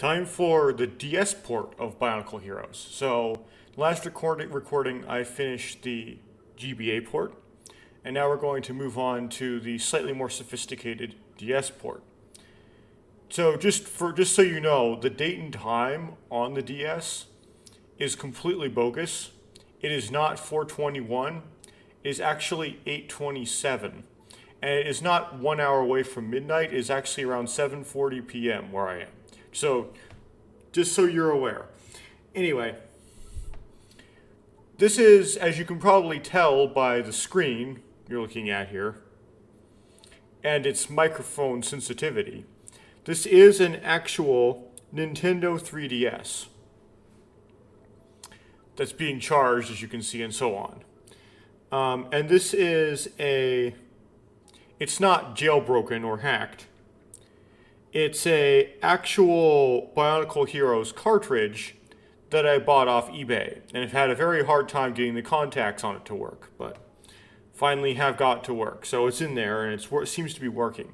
Time for the DS port of Bionicle Heroes. So, last recording I finished the GBA port, and now we're going to move on to the slightly more sophisticated DS port. So, just so you know, the date and time on the DS is completely bogus. It is not 421. It is actually 8:27. And it is not 1 hour away from midnight. It is actually around 7:40 p.m. where I am. So, just so you're aware. Anyway, this is, as you can probably tell by the screen you're looking at here, and its microphone sensitivity, this is an actual Nintendo 3DS that's being charged, as you can see, and so on. And this is it's not jailbroken or hacked. It's a actual Bionicle Heroes cartridge that I bought off eBay, and I've had a very hard time getting the contacts on it to work, but finally have got to work. So it's in there, and it seems to be working.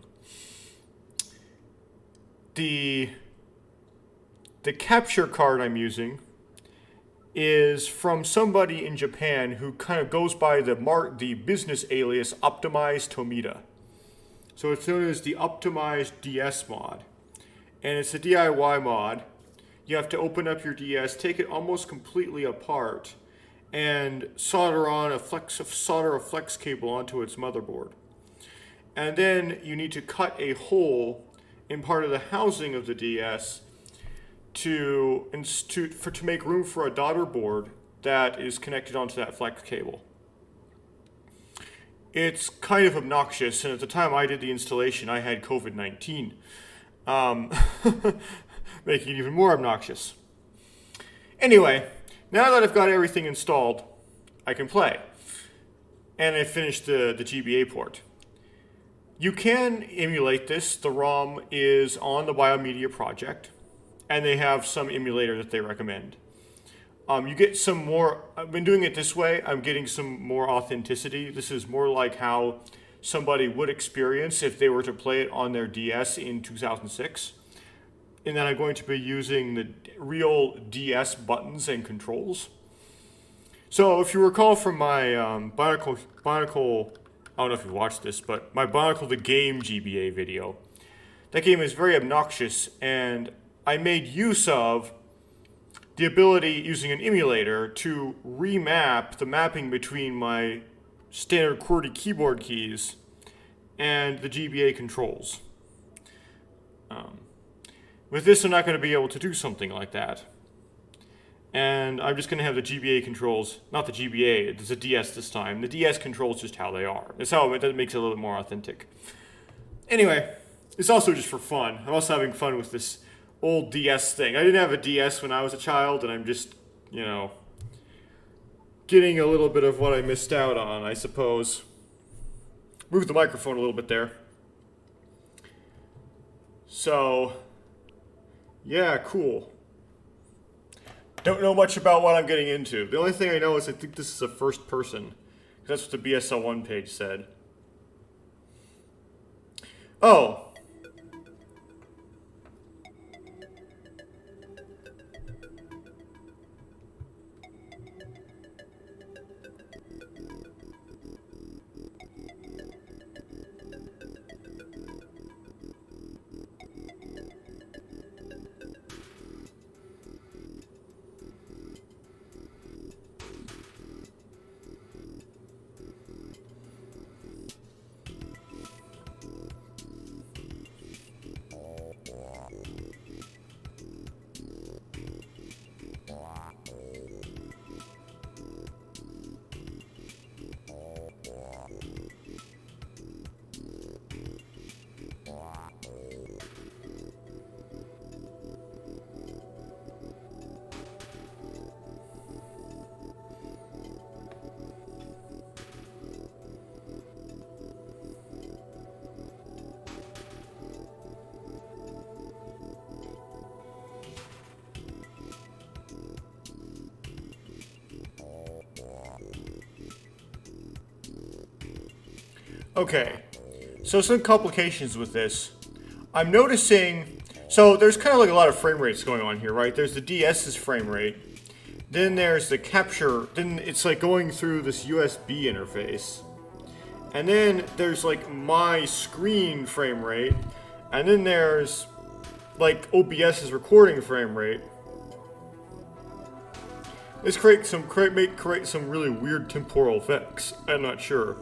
The capture card I'm using is from somebody in Japan who kind of goes by the business alias Optimized Tomita. So it's known as the Optimized DS mod. And it's a DIY mod. You have to open up your DS, take it almost completely apart, and solder a flex cable onto its motherboard. And then you need to cut a hole in part of the housing of the DS to make room for a daughter board that is connected onto that flex cable. It's kind of obnoxious, and at the time I did the installation, I had COVID-19, making it even more obnoxious. Anyway, now that I've got everything installed, I can play. And I finished the GBA port. You can emulate this. The ROM is on the Biomedia project, and they have some emulator that they recommend. You get some more, I've been doing it this way, I'm getting some more authenticity. This is more like how somebody would experience if they were to play it on their DS in 2006. And then I'm going to be using the real DS buttons and controls. So if you recall from my Bionicle, I don't know if you watched this, but my Bionicle the Game GBA video, that game is very obnoxious, and I made use of the ability, using an emulator, to remap the mapping between my standard QWERTY keyboard keys and the GBA controls. With this, I'm not going to be able to do something like that. And I'm just going to have the GBA controls, not the GBA, it's a DS this time. The DS controls just how they are. That's how that makes it a little bit more authentic. Anyway, it's also just for fun. I'm also having fun with this old DS thing. I didn't have a DS when I was a child, and I'm just, getting a little bit of what I missed out on, I suppose. Move the microphone a little bit there. So, yeah, cool. Don't know much about what I'm getting into. The only thing I know is I think this is a first person. That's what the BSL1 page said. Oh. Okay, so some complications with this. I'm noticing So there's kind of like a lot of frame rates going on here, right? There's the DS's frame rate. Then there's the capture. Then it's like going through this USB interface. And then there's like my screen frame rate. And then there's like OBS's recording frame rate. This create some really weird temporal effects. I'm not sure.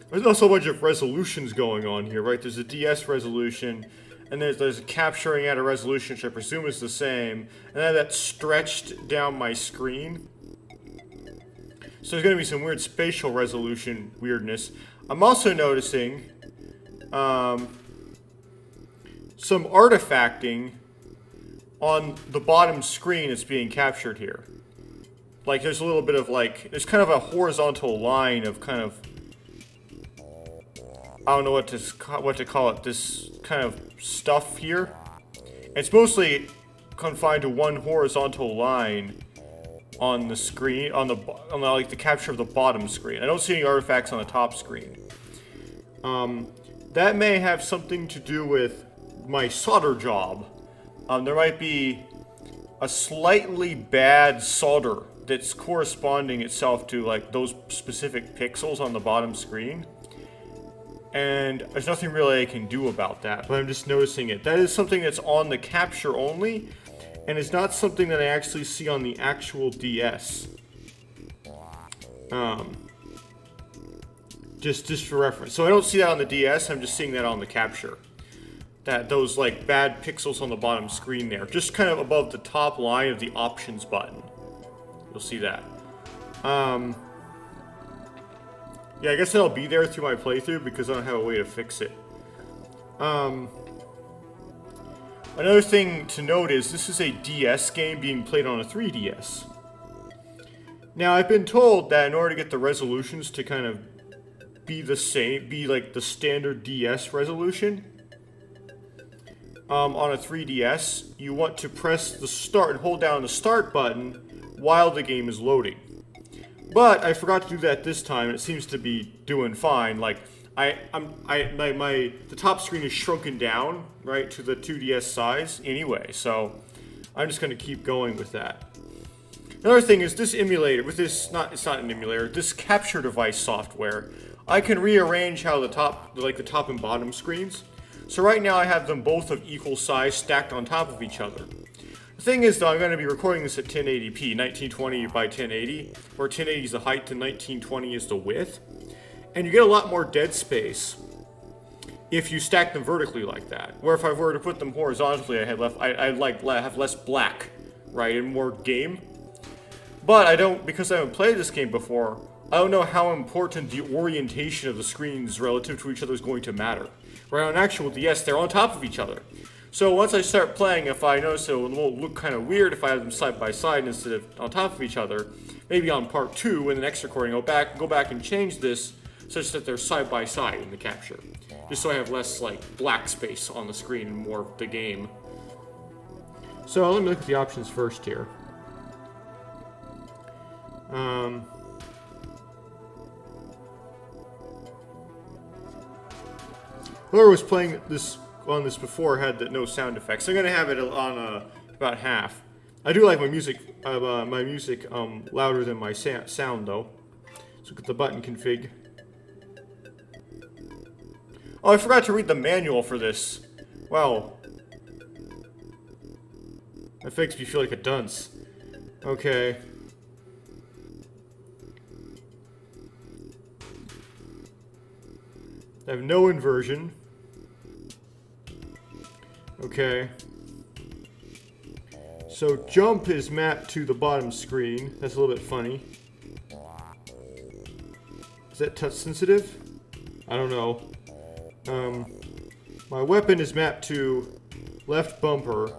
There's also a bunch of resolutions going on here, right? There's a DS resolution, and there's a capturing at a resolution, which I presume is the same, and then that's stretched down my screen. So there's going to be some weird spatial resolution weirdness. I'm also noticing some artifacting on the bottom screen that's being captured here. Like there's a little bit of like, there's kind of a horizontal line of kind of, I don't know what to call it, this kind of stuff here. It's mostly confined to one horizontal line on the screen, on the like the capture of the bottom screen. I don't see any artifacts on the top screen. That may have something to do with my solder job. There might be a slightly bad solder that's corresponding itself to like those specific pixels on the bottom screen. And there's nothing really I can do about that, but I'm just noticing it. That is something that's on the capture only, and it's not something that I actually see on the actual DS. Just for reference. So I don't see that on the DS, I'm just seeing that on the capture. Those like bad pixels on the bottom screen there, just kind of above the top line of the options button. You'll see that. Yeah, I guess that'll be there through my playthrough because I don't have a way to fix it. Another thing to note is this is a DS game being played on a 3DS. Now, I've been told that in order to get the resolutions to kind of be the same, be like the standard DS resolution, on a 3DS, you want to press the start and hold down the start button while the game is loading. But I forgot to do that this time, and it seems to be doing fine. Like the top screen is shrunken down, right, to the 2DS size anyway. So I'm just going to keep going with that. Another thing is this emulator with this it's not an emulator. This capture device software, I can rearrange how the top and bottom screens. So right now I have them both of equal size stacked on top of each other. The thing is, though, I'm going to be recording this at 1080p, 1920 by 1080, where 1080 is the height and 1920 is the width. And you get a lot more dead space if you stack them vertically like that. Where if I were to put them horizontally, I'd have less black, right, and more game. But I don't, because I haven't played this game before, I don't know how important the orientation of the screens relative to each other is going to matter. Right, on actual DS, they're on top of each other. So once I start playing, if I notice it will look kind of weird if I have them side by side instead of on top of each other, maybe on part 2 in the next recording, I'll go back and change this such that they're side by side in the capture. Just so I have less like black space on the screen and more of the game. So let me look at the options first here. Whoever was playing this on this before had no sound effects. So I'm gonna have it on about half. I do like my music louder than my sound though. Let's look at the button config. Oh, I forgot to read the manual for this. Wow. That makes me feel like a dunce. Okay. I have no inversion. Okay. So jump is mapped to the bottom screen. That's a little bit funny. Is that touch sensitive? I don't know. My weapon is mapped to left bumper.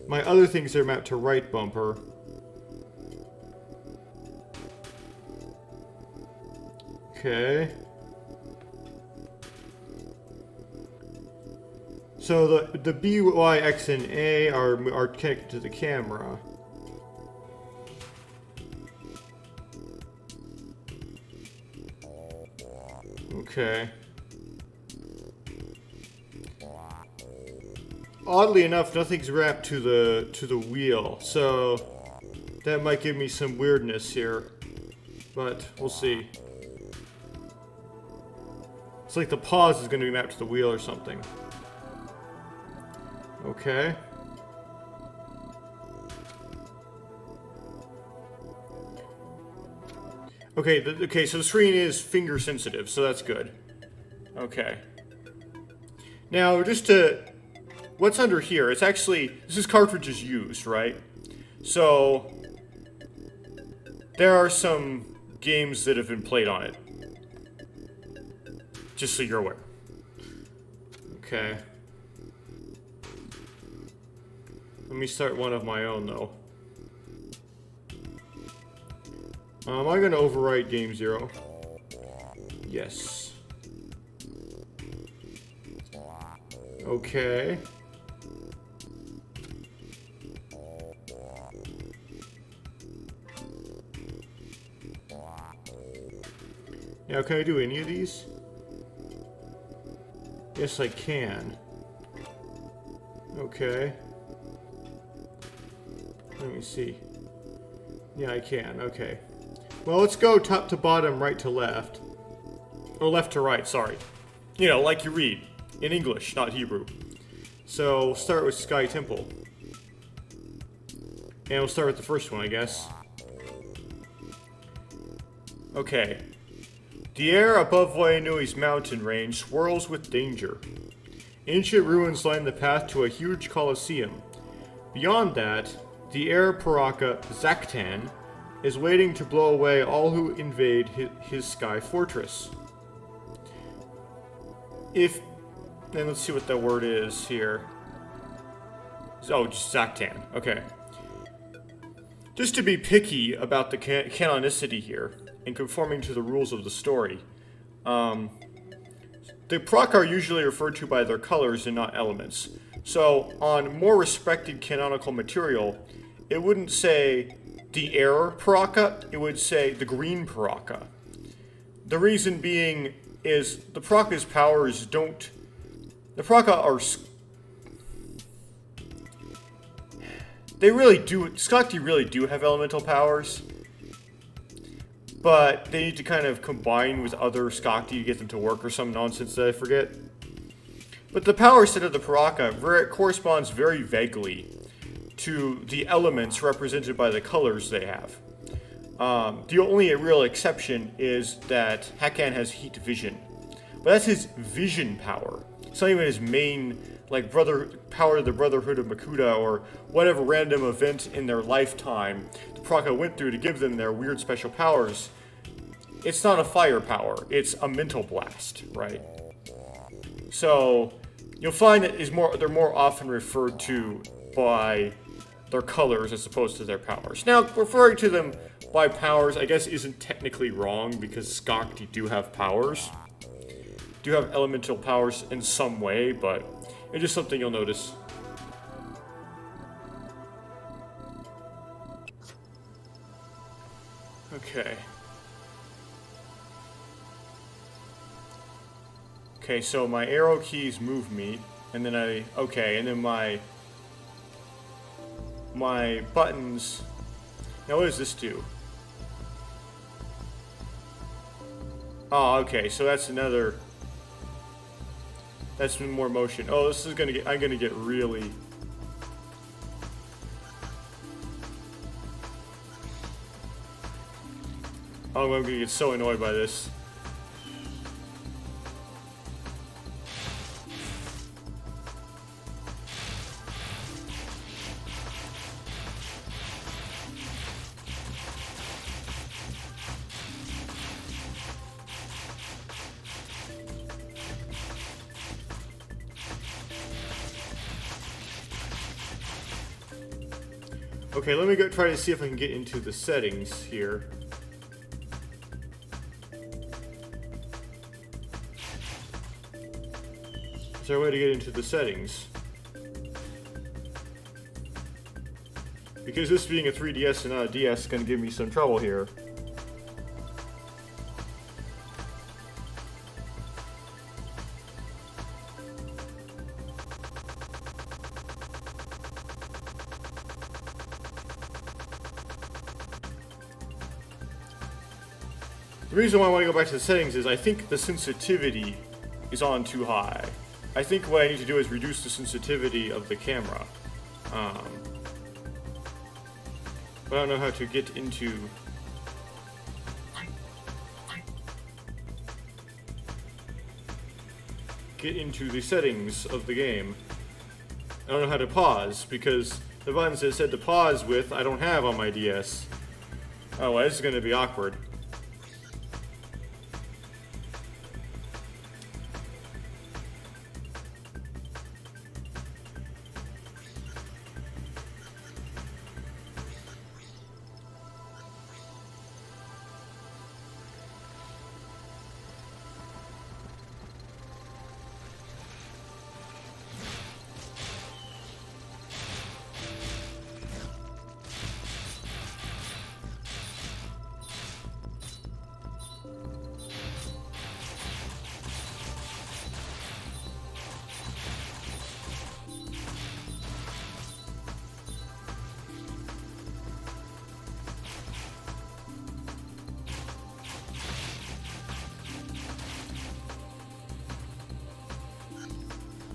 My other things are mapped to right bumper. Okay. So the B, Y, X, and A are connected to the camera. Okay. Oddly enough, nothing's wrapped to the wheel, so that might give me some weirdness here. But we'll see. It's like the pause is going to be mapped to the wheel or something. Okay. Okay, so the screen is finger sensitive, so that's good. Okay. Now, just to... What's under here? It's actually... This is cartridges used, right? So... There are some games that have been played on it. Just so you're aware. Okay. Let me start one of my own, though. Am I going to overwrite Game 0? Yes. Okay. Now, can I do any of these? Yes, I can. Okay. Let me see. Yeah, I can. Okay. Well, let's go top to bottom, right to left. Or left to right, sorry. You know, like you read. In English, not Hebrew. So, we'll start with Sky Temple. And we'll start with the first one, I guess. Okay. The air above Waianui's mountain range swirls with danger. Ancient ruins line the path to a huge coliseum. Beyond that, the air Paraka Zaktan is waiting to blow away all who invade his sky fortress. Then let's see what that word is here. Oh, just Zaktan. Okay. Just to be picky about the canonicity here, and conforming to the rules of the story, the Paraka are usually referred to by their colors and not elements. So, on more respected canonical material, it wouldn't say the air Paraka, it would say the green Paraka. The reason being is the Paraka's powers don't... The Paraka are... They really do... Skakti really do have elemental powers, but they need to kind of combine with other Skakti to get them to work or some nonsense that I forget. But the power set of the Paraka corresponds very vaguely to the elements represented by the colors they have. The only real exception is that Hakan has heat vision. But that's his vision power. It's not even his main, like, power of the Brotherhood of Makuta or whatever random event in their lifetime the Paraka went through to give them their weird special powers. It's not a fire power, it's a mental blast, right? So, you'll find that they're more often referred to by their colors as opposed to their powers. Now, referring to them by powers, I guess, isn't technically wrong because Skakti do have powers. Do have elemental powers in some way, but it's just something you'll notice. Okay. Okay, so my arrow keys move me, and then and then my buttons. Now what does this do? Oh, okay, so that's another. That's more motion. Oh, this is gonna get. I'm gonna get really. Oh, I'm gonna get so annoyed by this. Okay, let me go try to see if I can get into the settings here. Is there a way to get into the settings? Because this being a 3DS and not a DS is going to give me some trouble here. The reason why I want to go back to the settings is I think the sensitivity is on too high. I think what I need to do is reduce the sensitivity of the camera. But I don't know how to get into the settings of the game. I don't know how to pause because the buttons that said to pause with I don't have on my DS. Oh, well, this is going to be awkward.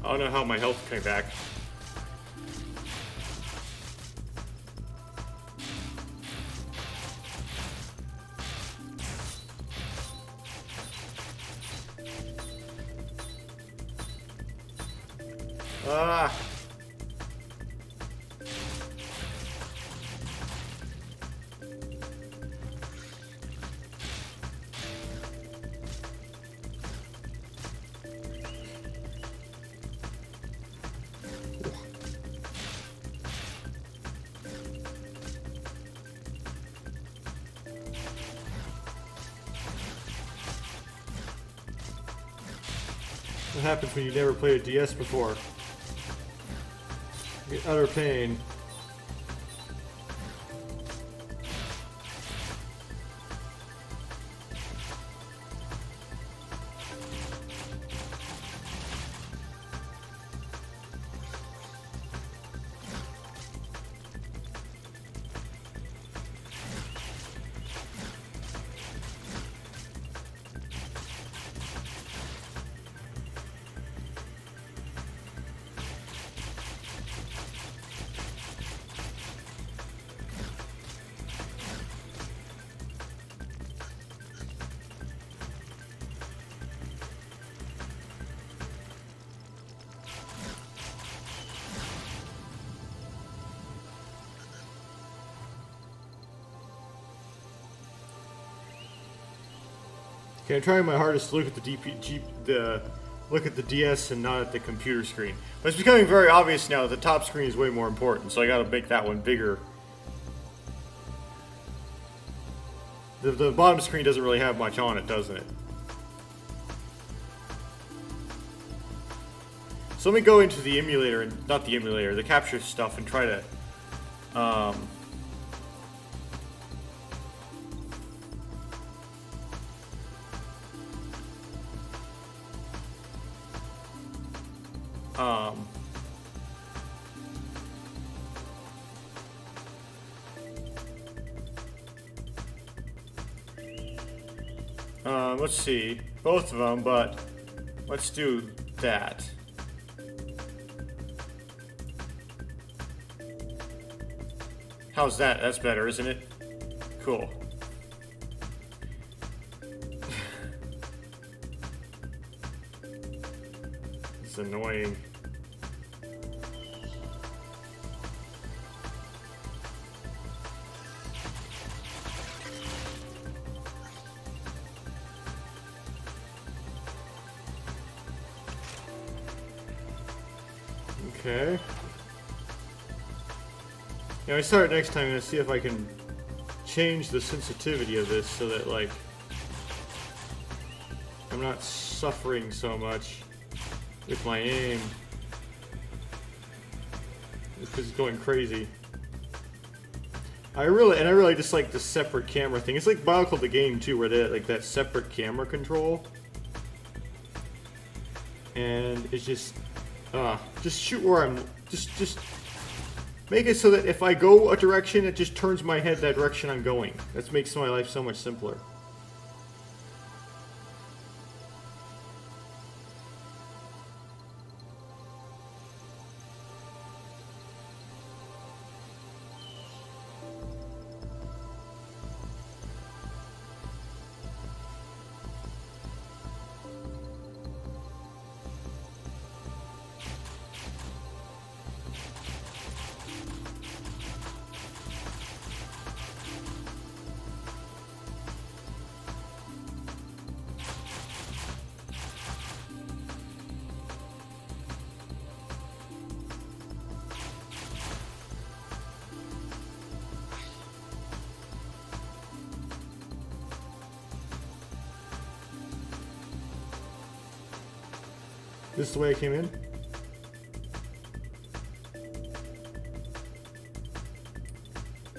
I don't know how my health came back. Ah. What happens when you never played a DS before? You get utter pain. Okay, I'm trying my hardest to look at look at the DS and not at the computer screen. But it's becoming very obvious now that the top screen is way more important, so I gotta make that one bigger. The bottom screen doesn't really have much on it, doesn't it? So let me go into the emulator, and not the emulator, the capture stuff, and try to let's see, both of them, but let's do that. How's that? That's better, isn't it? Cool. It's annoying. Okay. Yeah, when I start next time, I'm gonna see if I can change the sensitivity of this so that, like, I'm not suffering so much with my aim. Because it's going crazy. I really just like the separate camera thing. It's like BIONICLE the game too, where they had, like, that separate camera control. And it's just shoot where I'm, just make it so that if I go a direction, it just turns my head that direction I'm going. That makes my life so much simpler. This is the way I came in?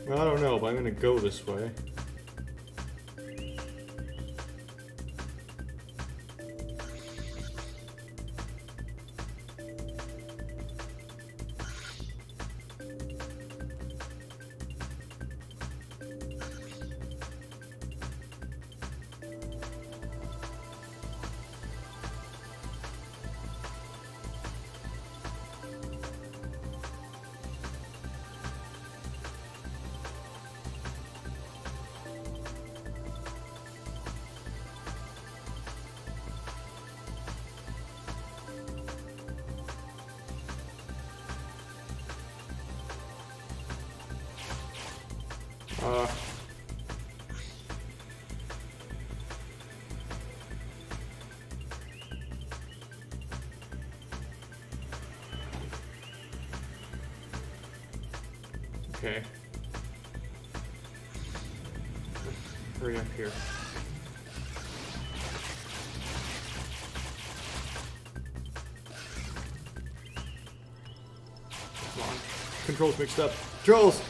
Well, I don't know, but I'm gonna go this way. Okay. Hurry up here. Come on. Controls mixed up. Controls!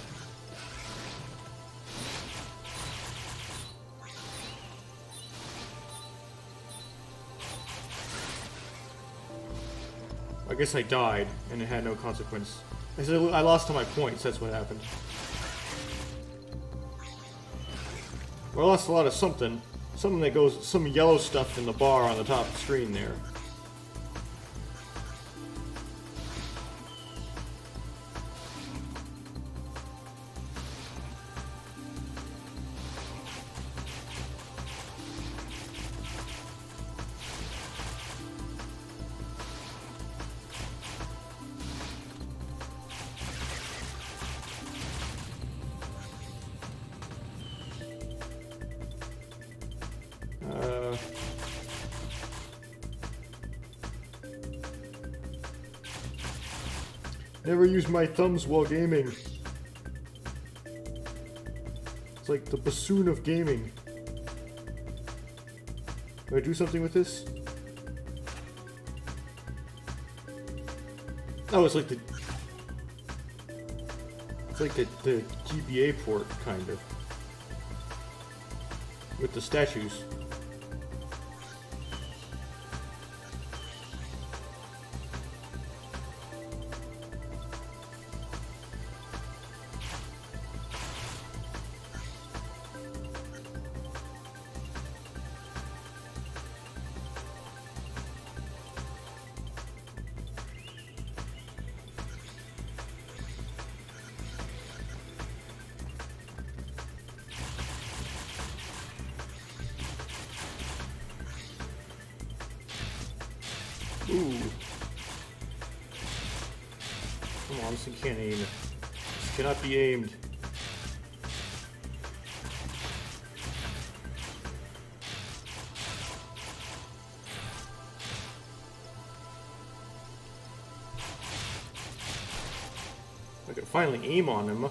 I guess I died, and it had no consequence. I said I lost all my points, that's what happened. Well, I lost a lot of something. Something that goes, some yellow stuff in the bar on the top of the screen there. Never use my thumbs while gaming. It's like the bassoon of gaming. Do I do something with this? Oh, it's like the GBA port, kind of. With the statues. Ooh. Come on, this thing can't aim. This cannot be aimed. I can finally aim on him.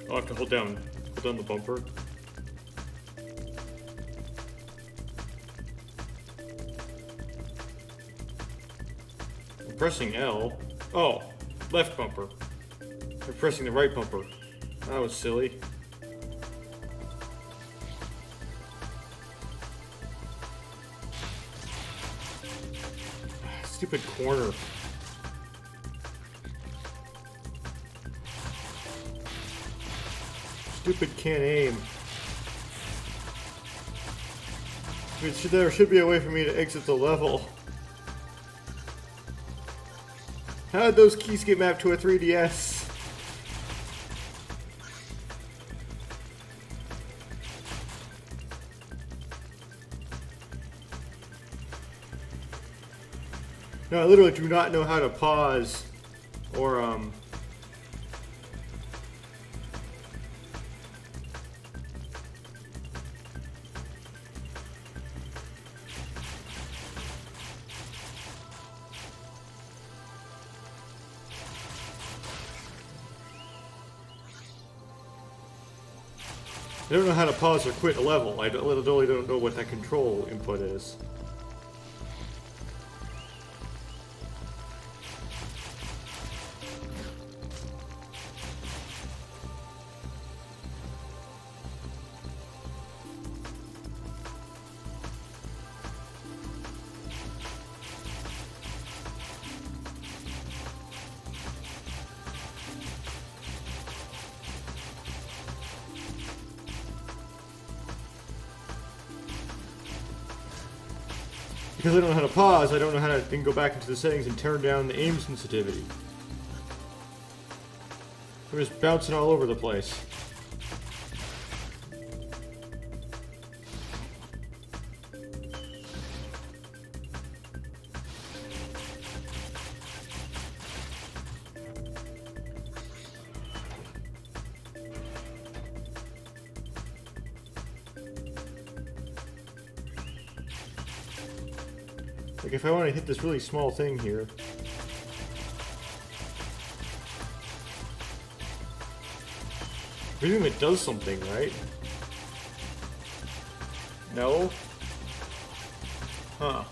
I'll have to hold down the bumper. I'm pressing L. Oh, left bumper. I'm pressing the right bumper. That was silly. Stupid corner. Stupid can't aim. There should be a way for me to exit the level. How did those keys get mapped to a 3DS? No, I literally do not know how to pause or I don't know how to pause or quit a level. I literally don't know what that control input is. Because I don't know how to pause, I don't know how to then go back into the settings and turn down the aim sensitivity. I'm just bouncing all over the place. Like if I want to hit this really small thing here. I presume it does something, right? No? Huh.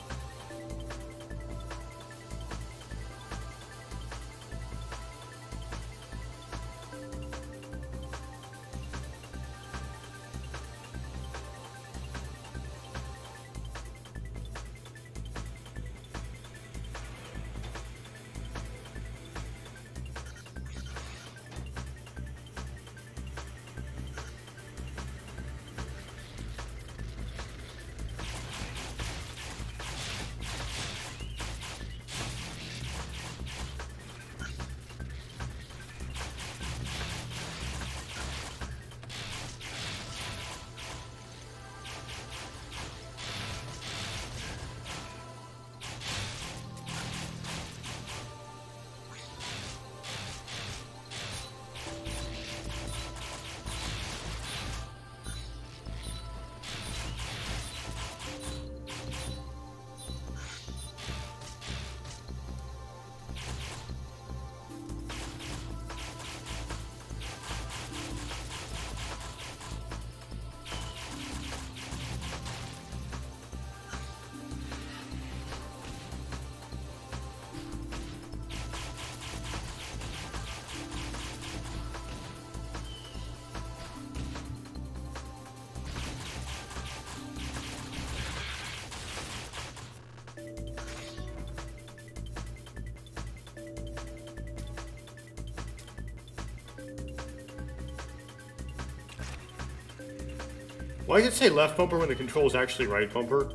Why does it say left bumper when the control is actually right bumper?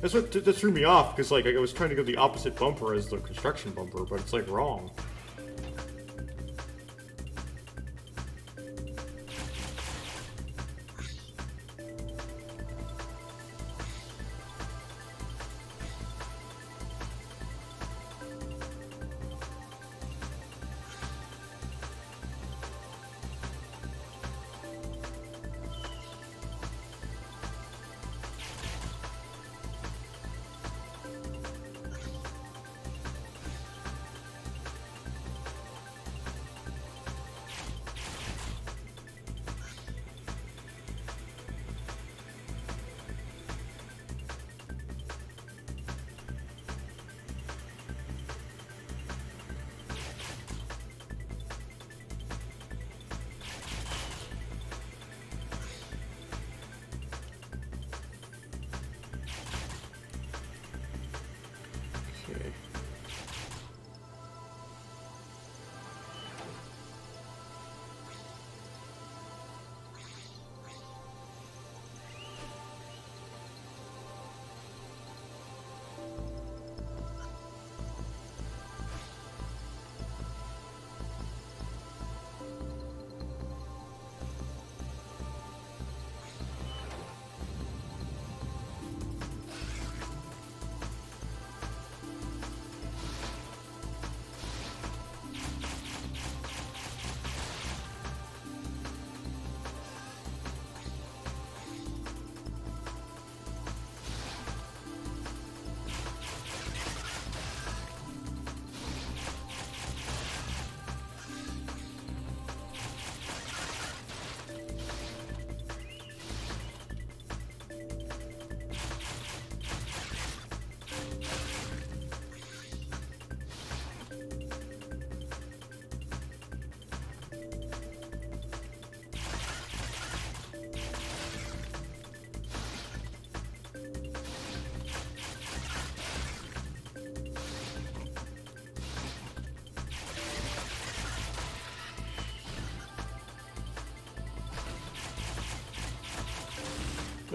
That's what that threw me off, because like I was trying to go the opposite bumper as the construction bumper, but it's like wrong.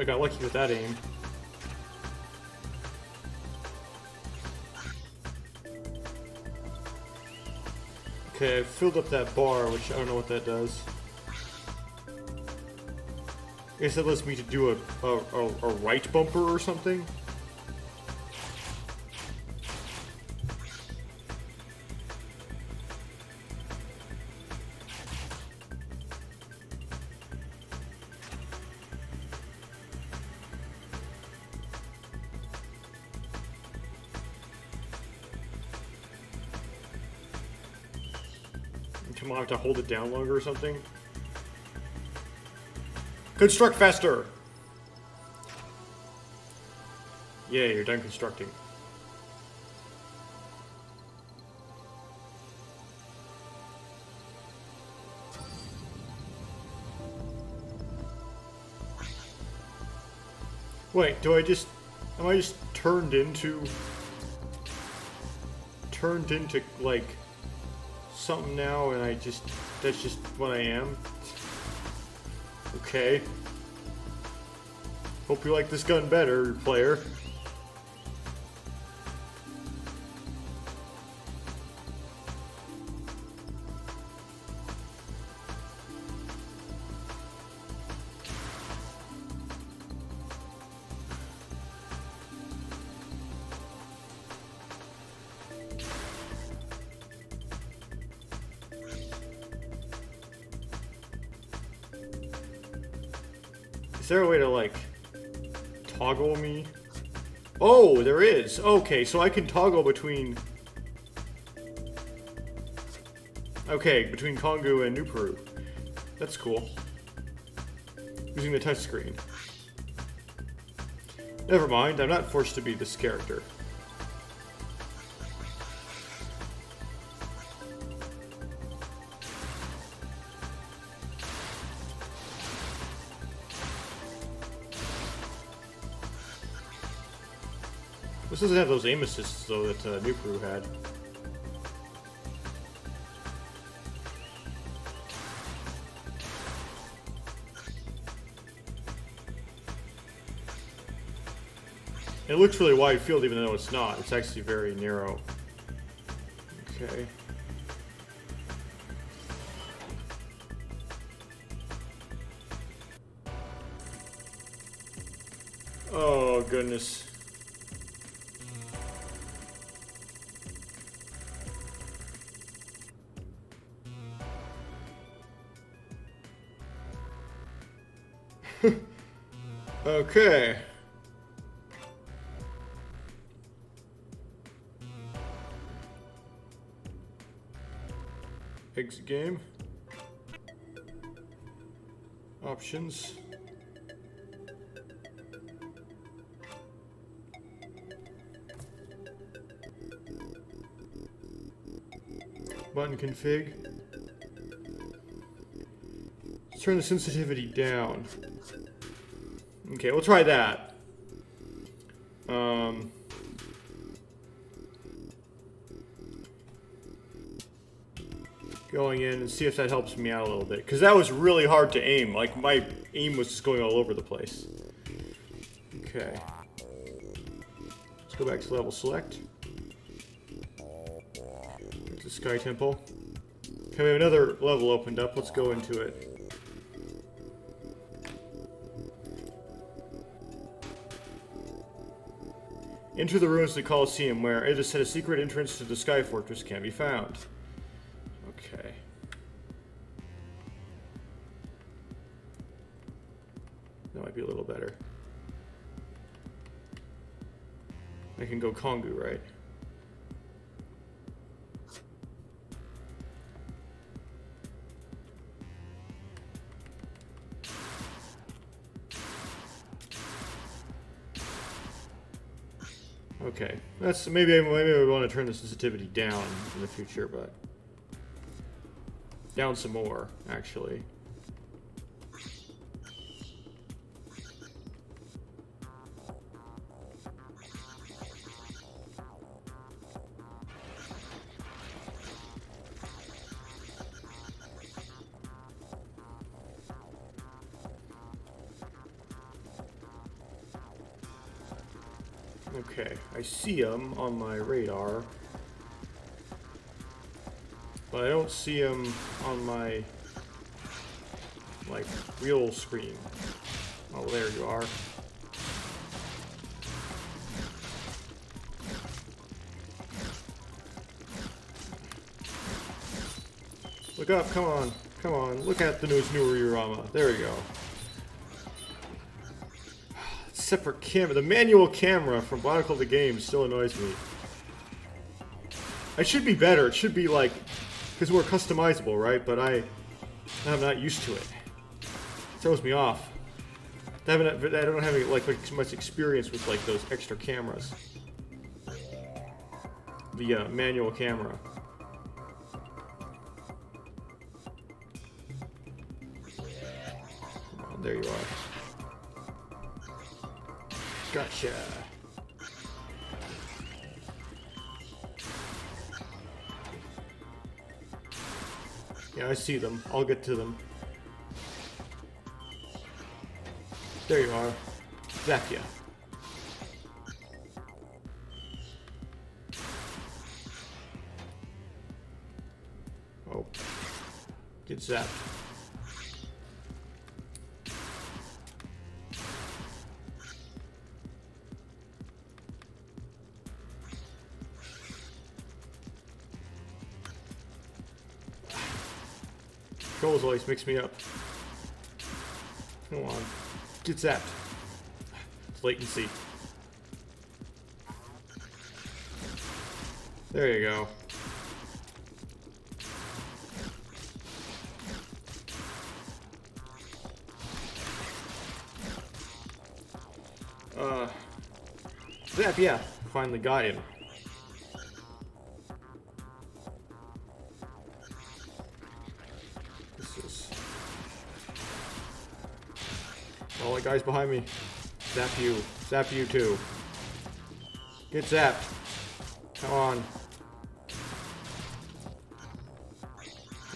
I got lucky with that aim. Okay, I filled up that bar, which I don't know what that does. I guess that lets me to do a right bumper or something. Come on, I have to hold it down longer or something. Construct faster! Yeah, you're done constructing. Wait, am I just turned into, like, something now, and that's just what I am? Okay. Hope you like this gun better, player. Is there a way to, like, toggle me? Oh, there is! Okay, so I can toggle between... Okay, between Kongu and New Peru. That's cool. Using the touchscreen. Never mind, I'm not forced to be this character. This doesn't have those aim assists, though, that New Peru had. It looks really wide field, even though it's not. It's actually very narrow. Okay. Oh, goodness. Okay. Exit game. Options. Button config. Let's turn the sensitivity down. Okay, we'll try that. Going in and see if that helps me out a little bit. Because that was really hard to aim. Like, my aim was just going all over the place. Okay. Let's go back to level select. There's the Sky Temple. Okay, we have another level opened up. Let's go into it. Enter the ruins of the Colosseum, where it is said a secret entrance to the Sky Fortress can be found. Okay. That might be a little better. I can go Kongu, right? Okay, that's maybe we want to turn the sensitivity down in the future, but down some more, actually. Okay, I see them on my radar, but I don't see them on my, like, real screen. Oh, there you are. Look up, come on, come on, look at the new Urama. There we go. Separate camera, the manual camera from BIONICLE the game still annoys me. It should be better, it should be like, because we're customizable, right? But I'm not used to it. It throws me off. I don't have like much experience with like those extra cameras. The manual camera. Come on, there you are. Gotcha. Yeah, I see them. I'll get to them. There you are. Zap ya. Oh. Get zapped. Controls always mix me up. Come on. Get zapped. It's latency. There you go. Zap, yeah. Finally got him. All the guys behind me. Zap you. Zap you too. Get zapped. Come on.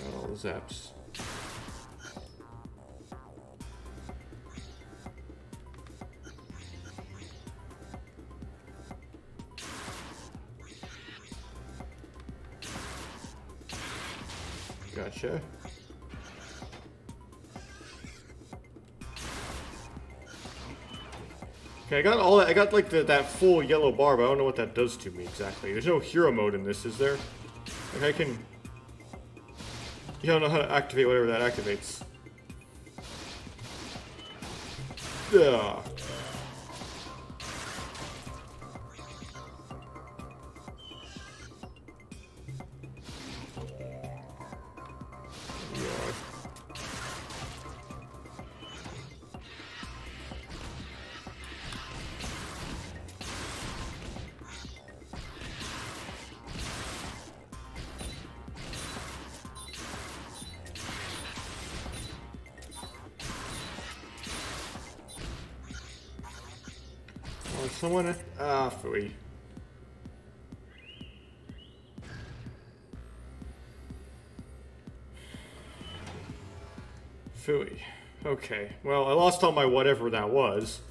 Got all the zaps. Gotcha. Okay, I got all that. I got like that full yellow bar, but I don't know what that does to me exactly. There's no hero mode in this, is there? Like I can. You don't know how to activate whatever that activates. Ugh. Someone, phooey. Phooey. Okay, well, I lost all my whatever that was.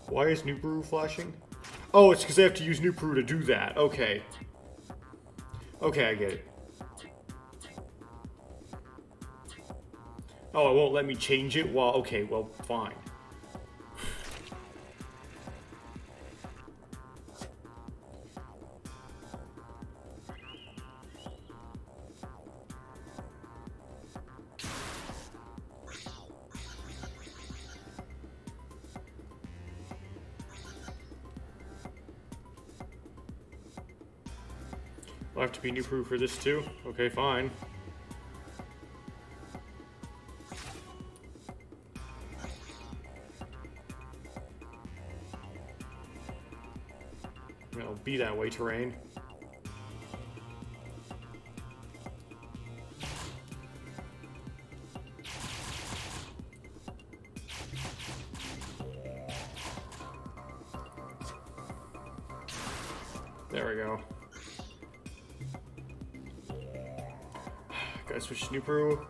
Why is New Brew flashing? Oh, it's because I have to use New Brew to do that. Okay. Okay, I get it. Oh, it won't let me change it? Well, okay, well, fine. Will have to be New Brew for this too? Okay, fine. It'll be that way, terrain. There we go. Gotta switch to New Peru.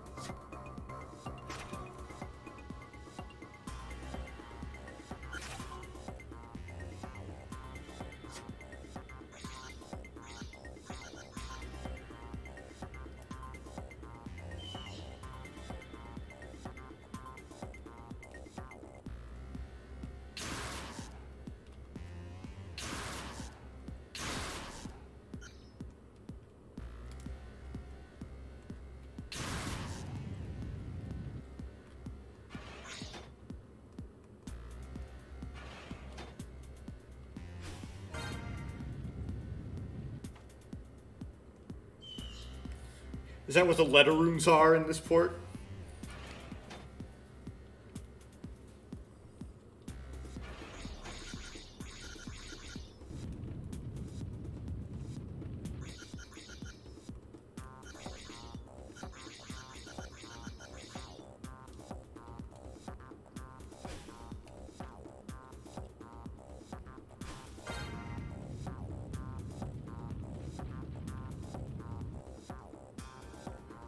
Is that what the letter rooms are in this port?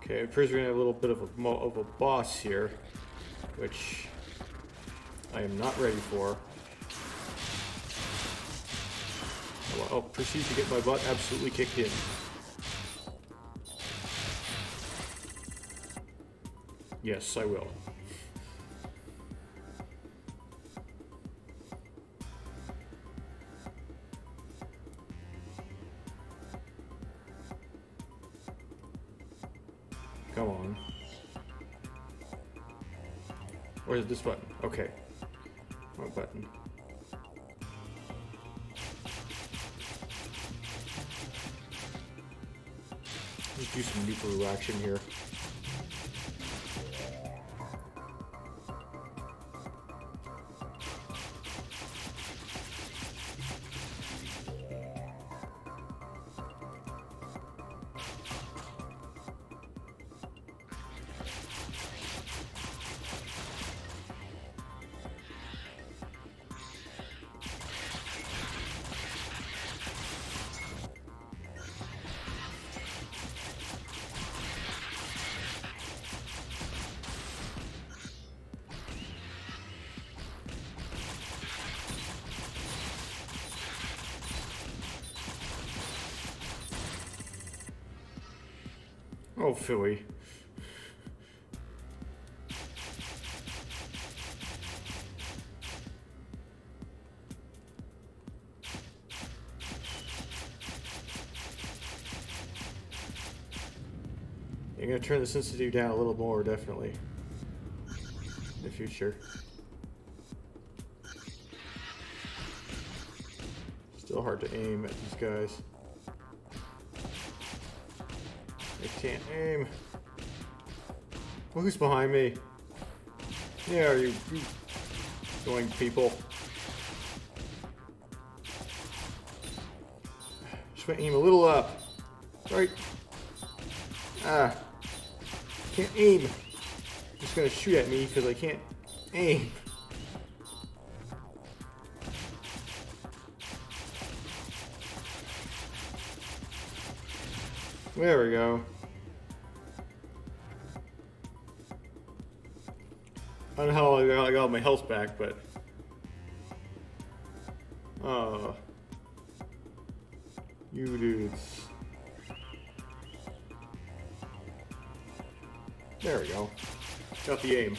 Okay, it appears we're gonna have a little bit of a boss here, which I am not ready for. I'll proceed to get my butt absolutely kicked in. Yes, I will. Come on. Where's this button? Okay. Wrong button. Let's do some New Peru action here. Oh, Philly. I'm gonna turn the sensitivity down a little more, definitely, in the future. Still hard to aim at these guys. I can't aim. Well, who's behind me? Yeah, are you going people? Just want to aim a little up. Right. Ah. Can't aim. Just gonna shoot at me because I can't aim. There we go. I don't know how I got my health back, but you dudes. There we go. Got the aim.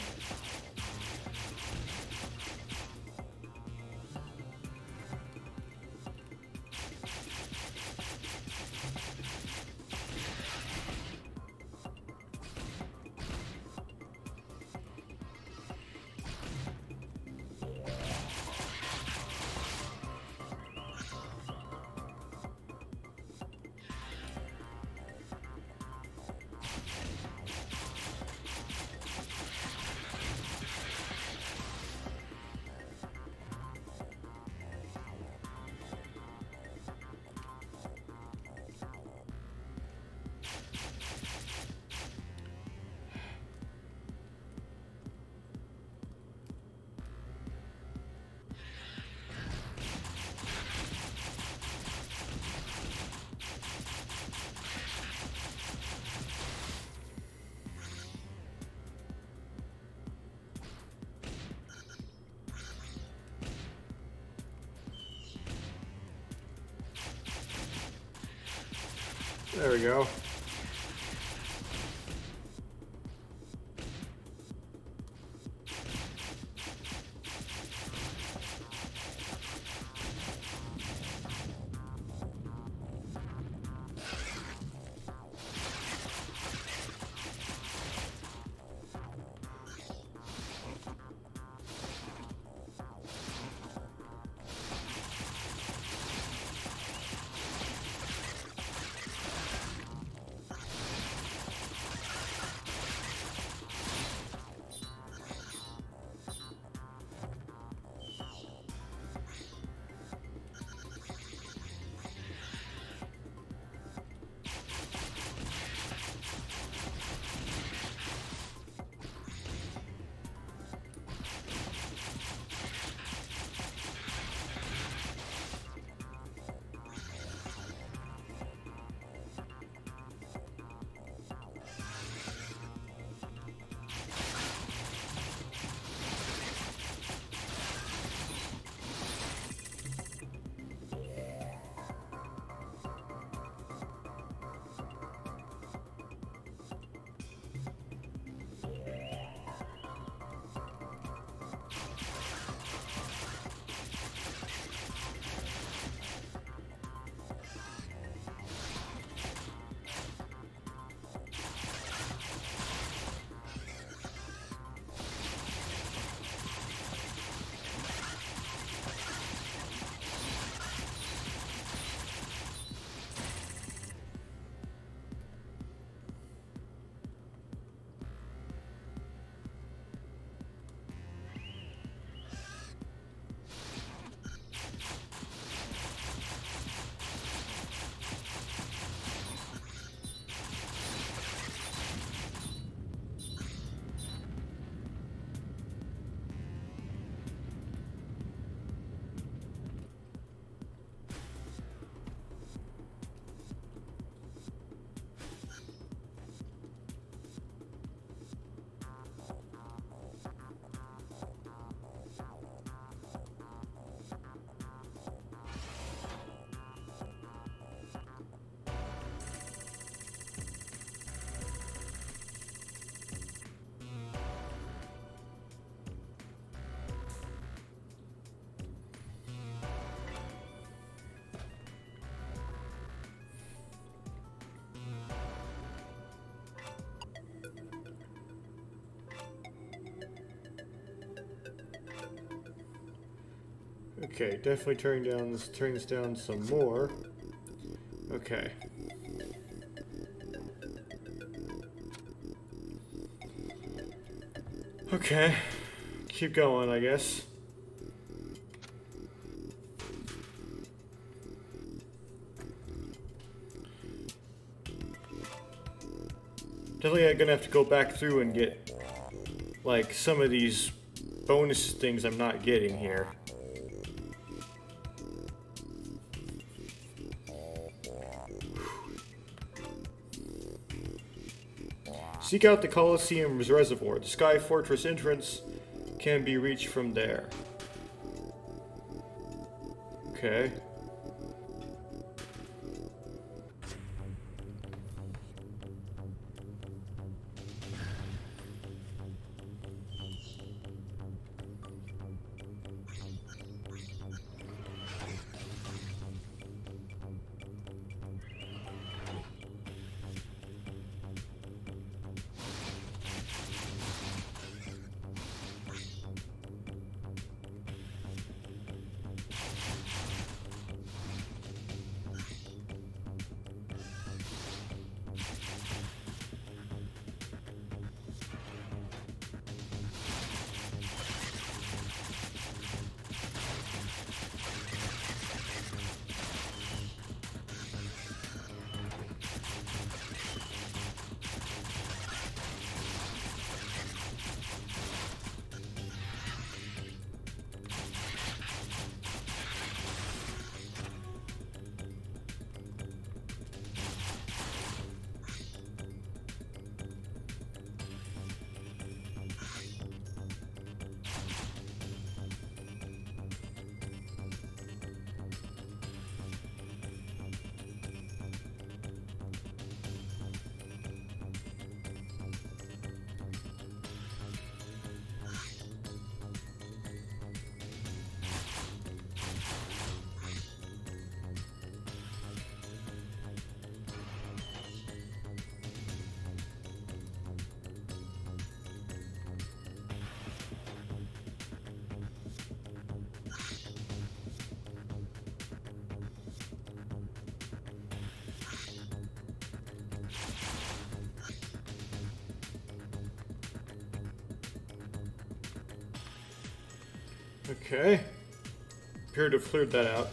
There we go. Okay, definitely turning this down some more. Okay. Okay. Keep going, I guess. Definitely gonna have to go back through and get, like, some of these bonus things I'm not getting here. Seek out the Colosseum's reservoir. The Sky Fortress entrance can be reached from there. Okay. Okay. Appear to have cleared that out.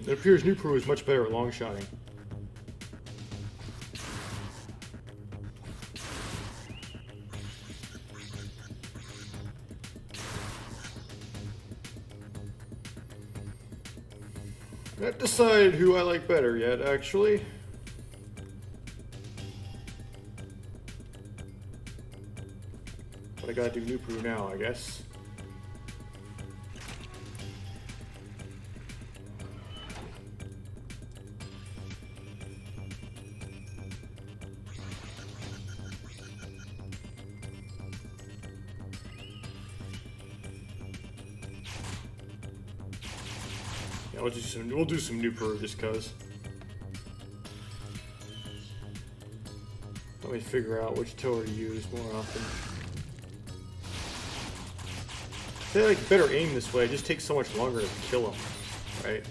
It appears New Peru is much better at long shotting. Can't decide who I like better yet, actually. But I gotta do New Peru now, I guess. Yeah, we'll do some New Peru just cause. Let me figure out which tower to use more often. I feel like better aim this way, it just takes so much longer to kill them, right?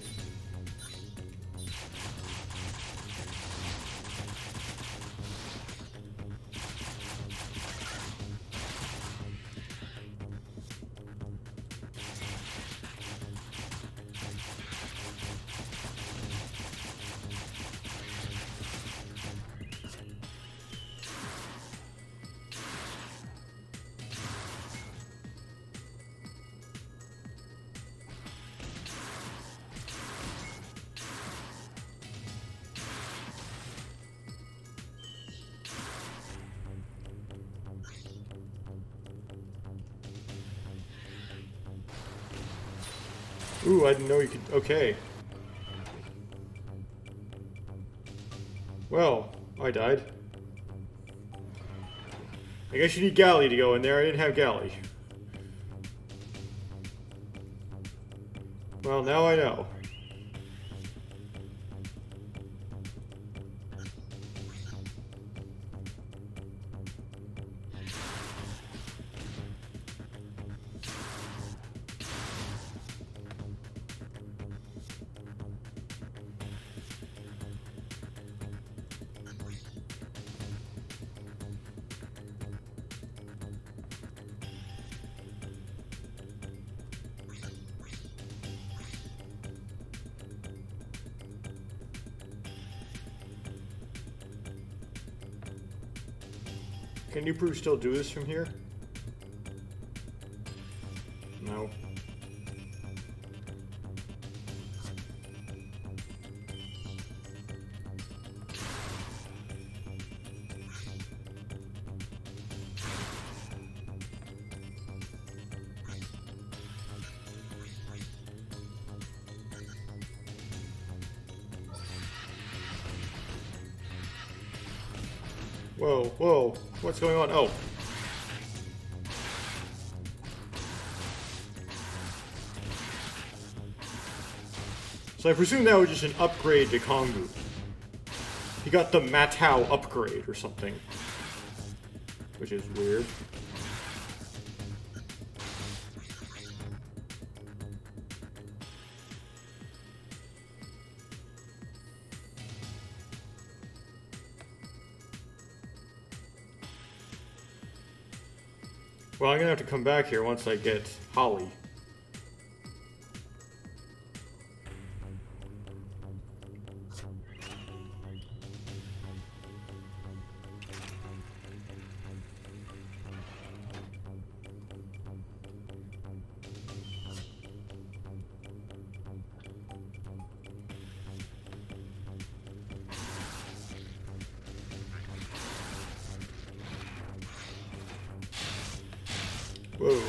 Ooh, I didn't know you could... Okay. Well, I died. I guess you need galley to go in there. I didn't have galley. Well, now I know. Can New still do this from here? No. Whoa, whoa, what's going on? Oh. So I presume that was just an upgrade to Kongu. He got the Matau upgrade or something. Which is weird. Well, I'm gonna have to come back here once I get Holly. Whoa.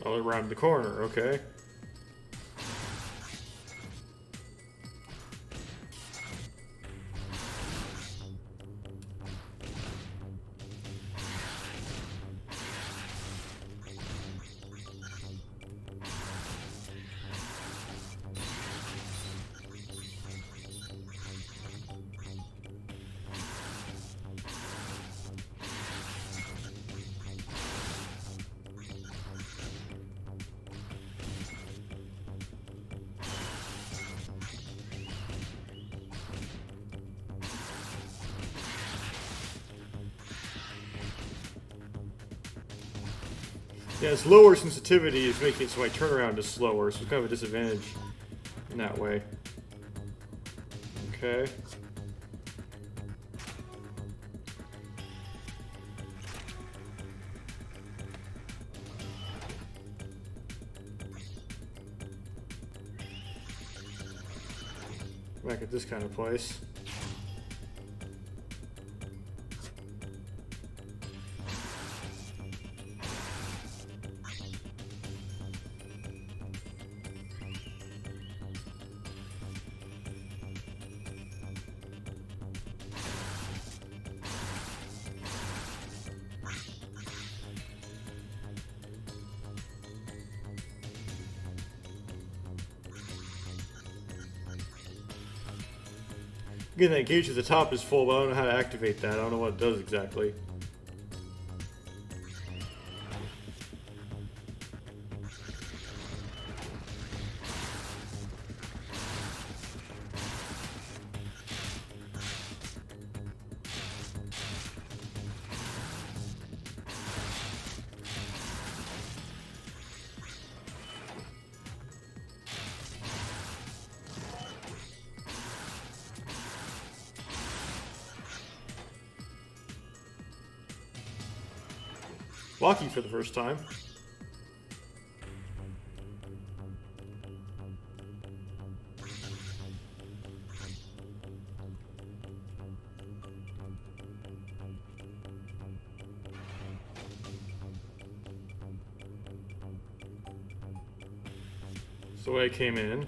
Oh, around the corner, okay. Yeah, its lower sensitivity is making it so my turnaround is slower, so it's kind of a disadvantage in that way. Okay. Back at this kind of place. Again, that gauge at the top is full, but I don't know how to activate that. I don't know what it does exactly. Walking for the first time. That's the way I came in.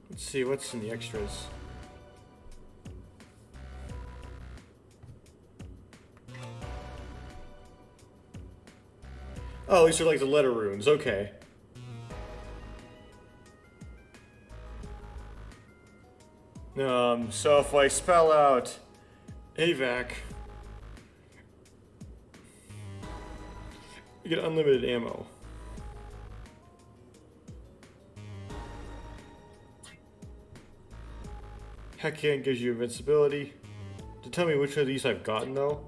Let's see what's in the extras. Oh, these are like the letter runes. Okay. So if I spell out AVAC, you get unlimited ammo. Heckin gives you invincibility. To tell me which of these I've gotten though.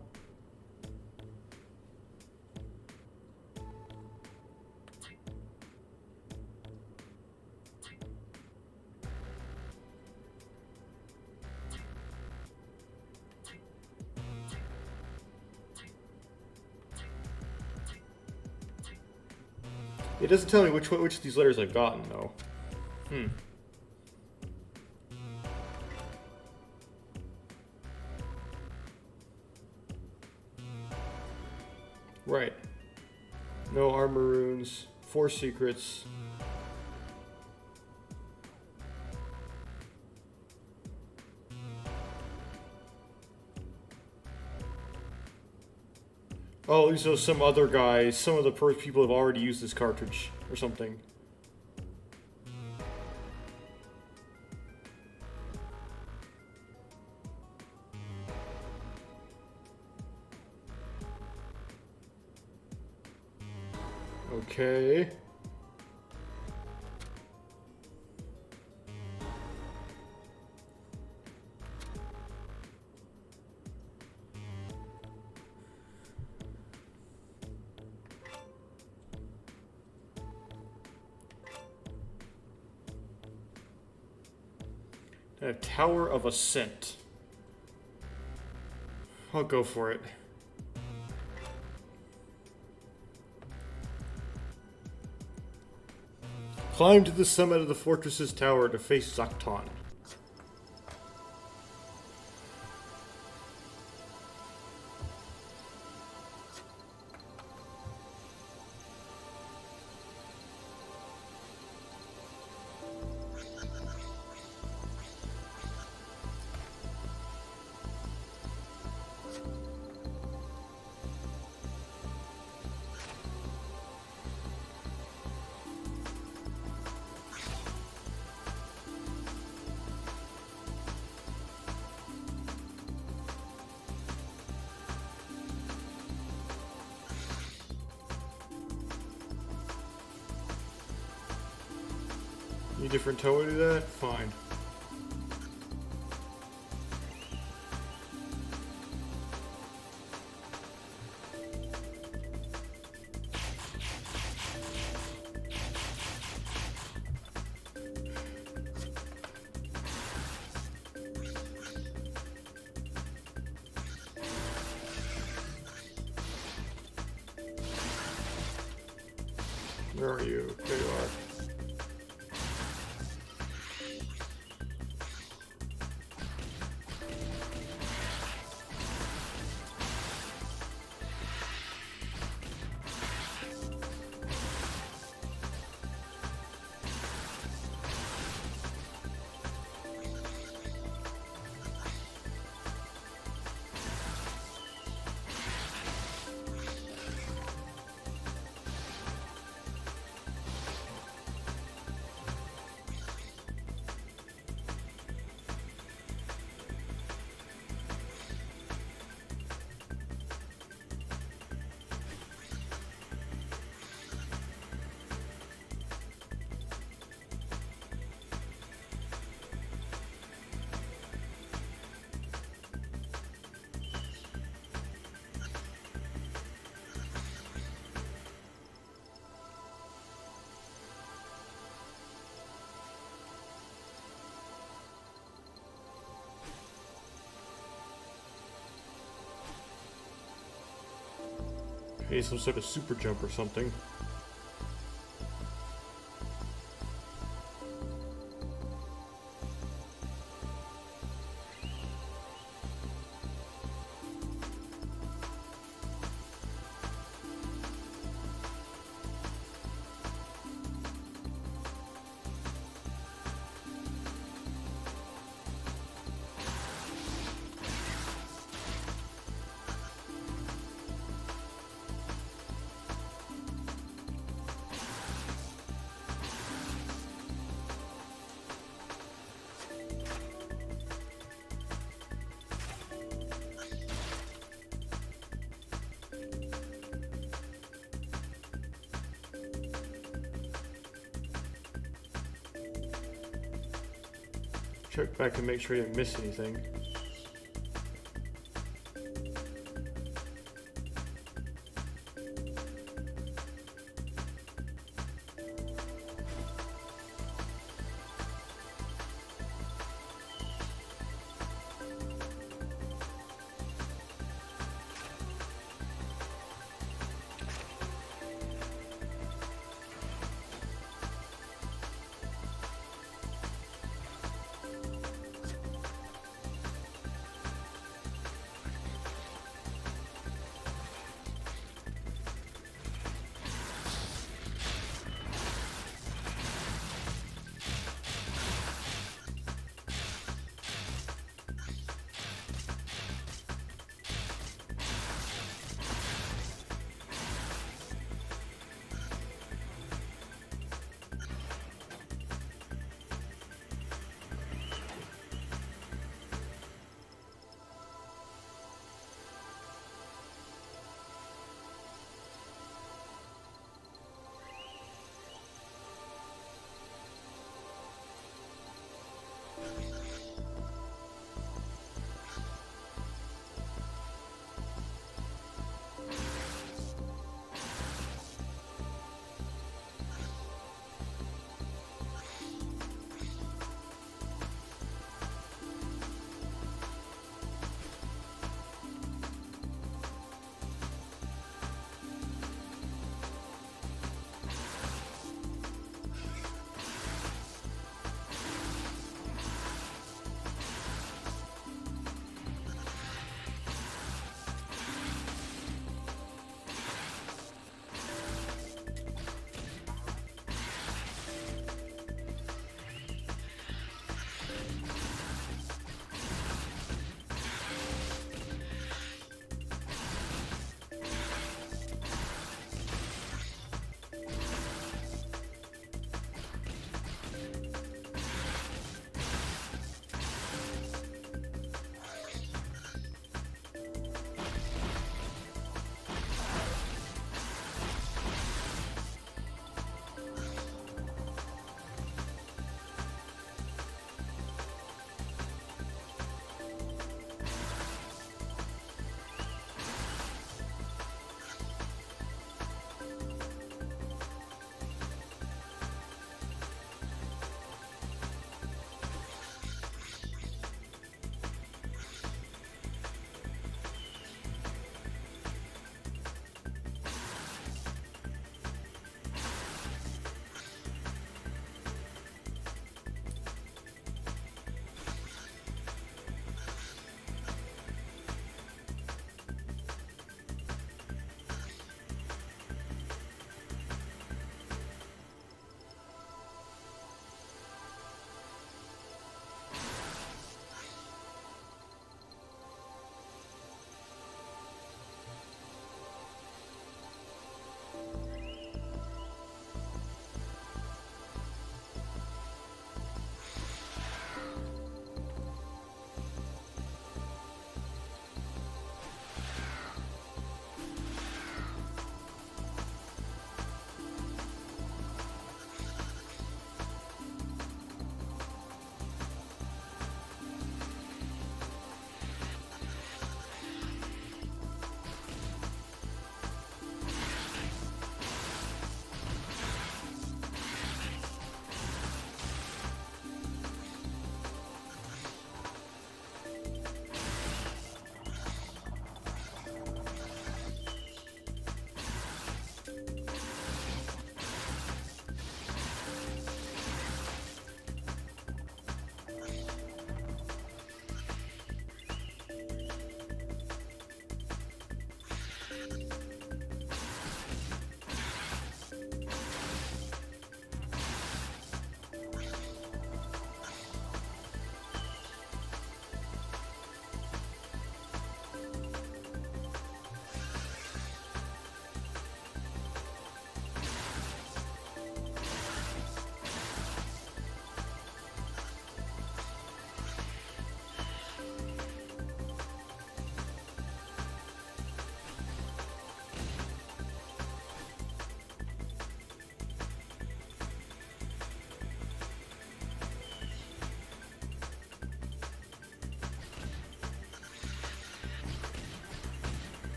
It doesn't tell me which of these letters I've gotten though. Right. No armor runes. 4 secrets. Oh, these are some other guys. Some of the people have already used this cartridge or something. Okay. A Tower of Ascent. I'll go for it. Climb to the summit of the fortress's tower to face Zakton. Need a different toe to do that? Fine. Where are you? There you are. Maybe some sort of super jump or something. Check back and make sure you didn't miss anything.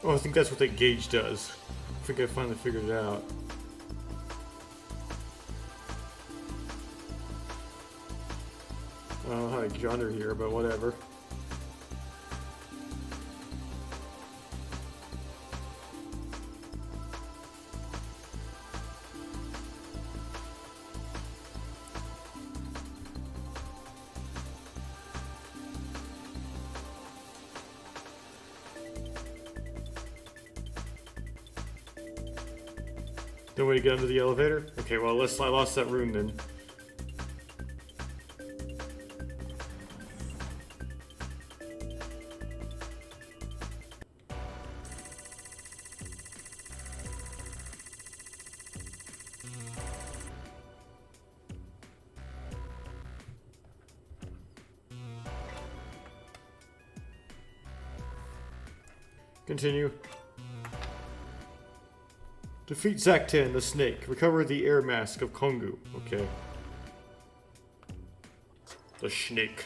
Oh, I think that's what that gauge does. I think I finally figured it out. I don't know how to get under here, but whatever. No way to get under the elevator? Okay, well, I lost that room then. Continue. Defeat Zaktan, the snake. Recover the air mask of Kongu. Okay. The snake.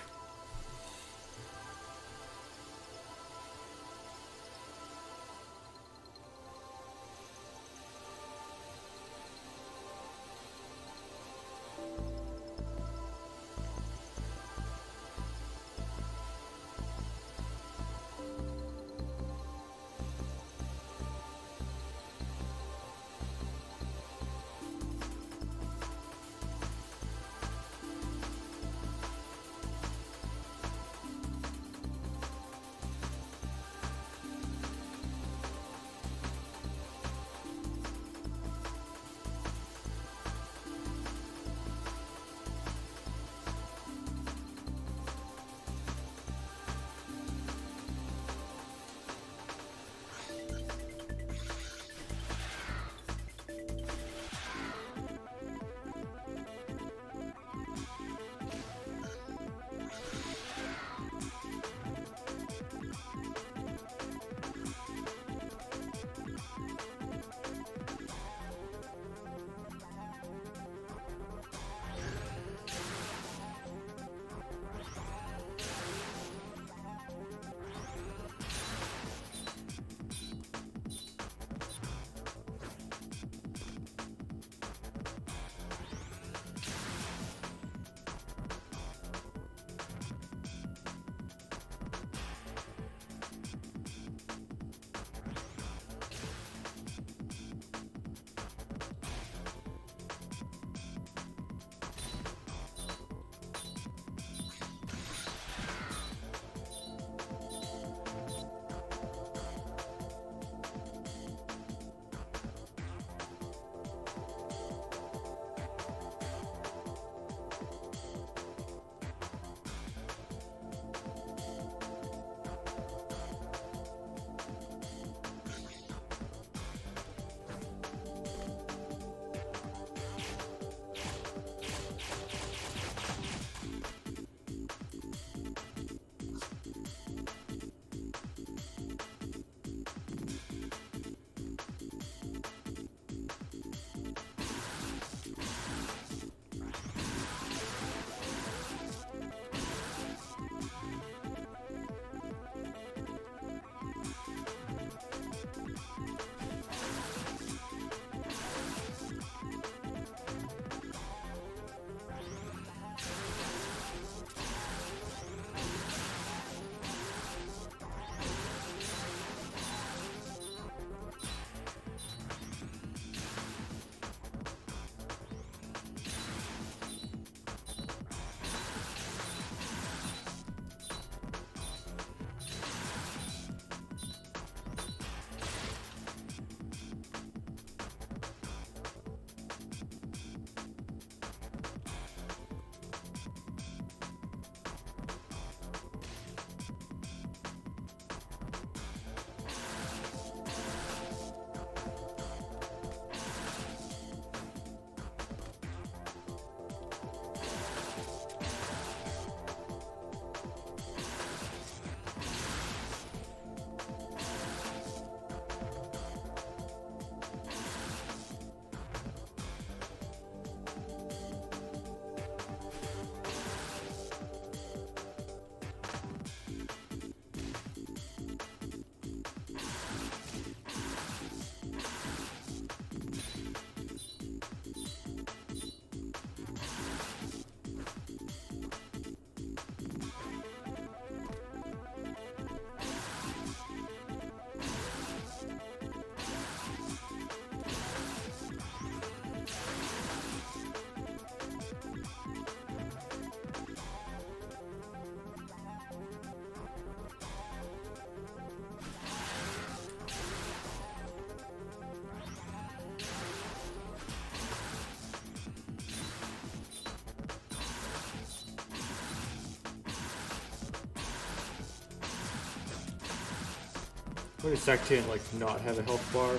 Why does Sactan like not have a health bar?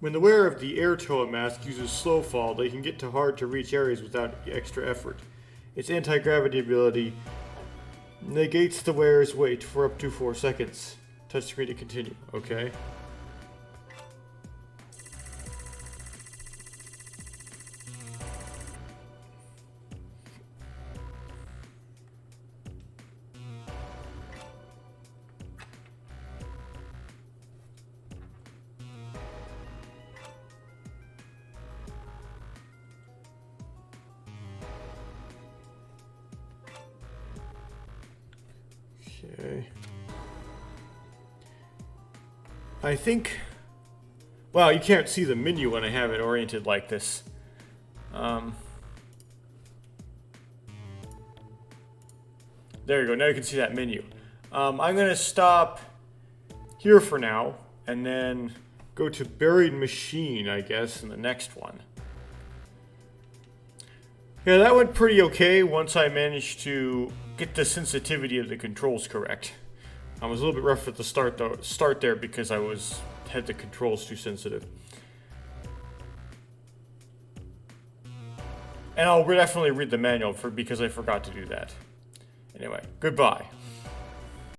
When the wearer of the air toa mask uses slow fall, they can get to hard to reach areas without extra effort. Its anti-gravity ability negates the wearer's weight for up to 4 seconds. Touch screen to continue. Okay. Okay. I think... Well, you can't see the menu when I have it oriented like this. There you go. Now you can see that menu. I'm going to stop here for now and then go to Buried Machine, I guess, in the next one. Yeah, that went pretty okay once I managed to get the sensitivity of the controls correct. I was a little bit rough at the start there because I had the controls too sensitive. And I'll definitely read the manual because I forgot to do that. Anyway, goodbye.